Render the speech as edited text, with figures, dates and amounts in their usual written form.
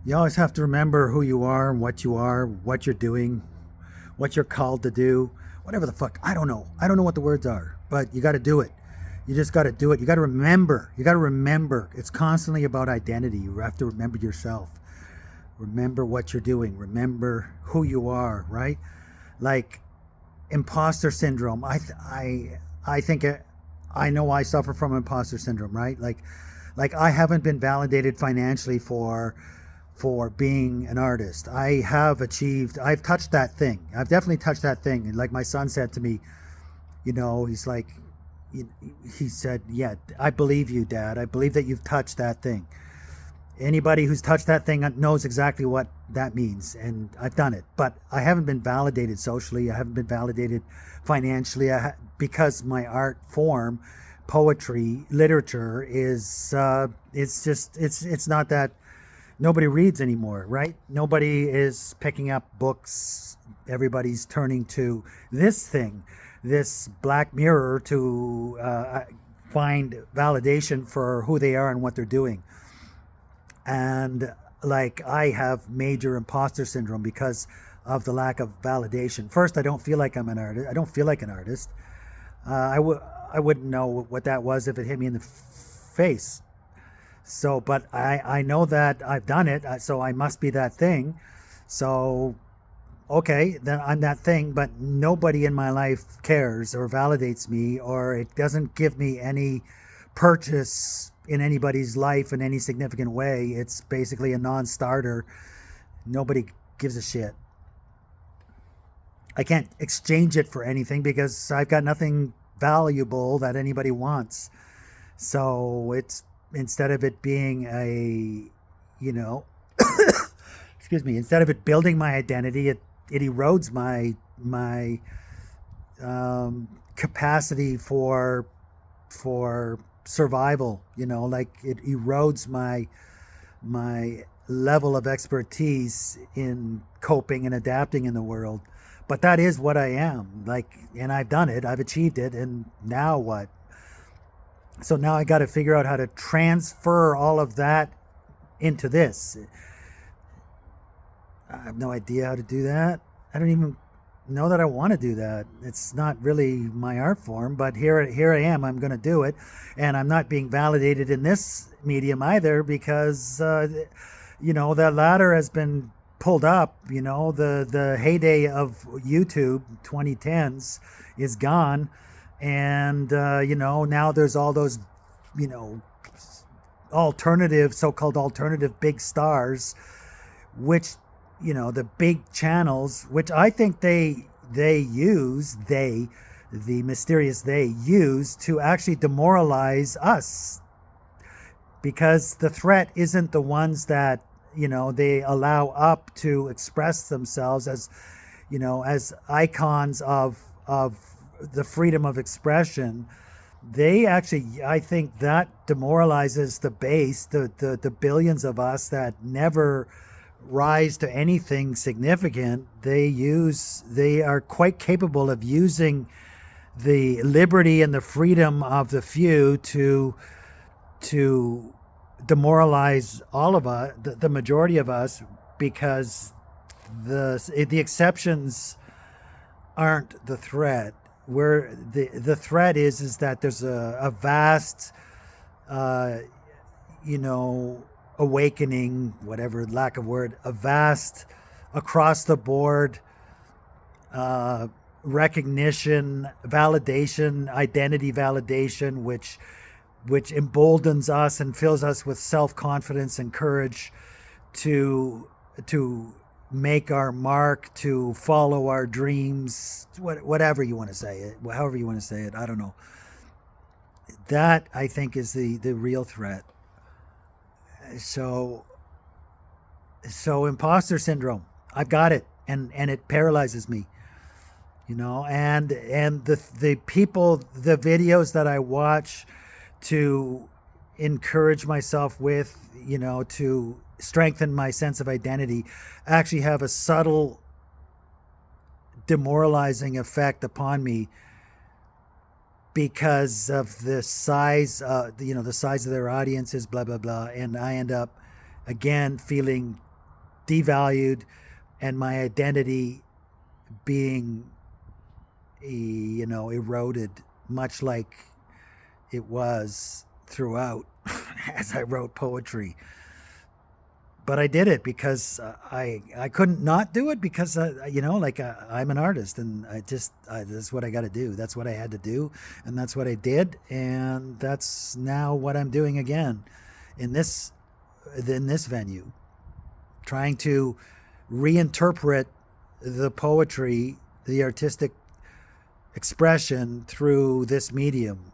You always have to remember who you are, what you're doing, what you're called to do, whatever the fuck. I don't know. I don't know what the words are, but you got to do it. You just got to do it. You got to remember. You got to remember. It's constantly about identity. You have to remember yourself. Remember what you're doing. Remember who you are, right? Like imposter syndrome. I think I know I suffer from imposter syndrome, right? Like I haven't been validated financially for being an artist. I have achieved, I've touched that thing. I've definitely touched that thing. And like my son said to me, he's like, he said, yeah, I believe you, Dad. I believe that you've touched that thing. Anybody who's touched that thing knows exactly what that means. And I've done it. But I haven't been validated socially. I haven't been validated financially because my art form, poetry, literature it's not that nobody reads anymore, right? Nobody is picking up books. Everybody's turning to this thing, this black mirror to find validation for who they are and what they're doing. And like I have major imposter syndrome because of the lack of validation. First, I don't feel like I'm an artist. I don't feel like an artist. I wouldn't know what that was if it hit me in the face. So, but I know that I've done it, so I must be that thing. So, okay, then I'm that thing, but nobody in my life cares or validates me, or it doesn't give me any purchase in anybody's life in any significant way. It's basically a non starter. Nobody gives a shit. I can't exchange it for anything because I've got nothing valuable that anybody wants. So it's instead of it being you know, excuse me, instead of it building my identity, it erodes my capacity for survival. Like it erodes my level of expertise in coping and adapting in the world. But that is what I am. Like, and I've done it, I've achieved it, and now what? So now I got to figure out how to transfer all of that into this. I have no idea how to do that. I don't even know that I want to do that. It's not really my art form, but here I am. I'm going to do it, and I'm not being validated in this medium either because the ladder has been pulled up. The heyday of YouTube 2010s is gone, and now there's all those you know alternative, so-called alternative big stars, which the big channels, which I think the mysterious they use to actually demoralize us, because the threat isn't the ones that they allow up to express themselves as icons of the freedom of expression. They actually, I think that demoralizes the base, the billions of us that never rise to anything significant. They are quite capable of using the liberty and the freedom of the few to demoralize all of us, the majority of us, because the exceptions aren't the threat. Where the threat is that there's a vast uh, you know awakening, whatever, lack of word, a vast across the board uh, recognition, validation, identity validation, which emboldens us and fills us with self confidence and courage to make our mark, to follow our dreams, whatever you want to say it, however you want to say it. I don't know. That I think is the real threat. So imposter syndrome. I've got it, and it paralyzes me. And the people, the videos that I watch to encourage myself with, to strengthen my sense of identity, actually have a subtle demoralizing effect upon me because of the size, the size of their audiences, blah blah blah, and I end up again feeling devalued and my identity being, eroded, much like it was throughout as I wrote poetry. But I did it because I couldn't not do it because I'm an artist and that's what I got to do. That's what I had to do, and that's what I did, and that's now what I'm doing again in this venue, trying to reinterpret the poetry, the artistic expression through this medium.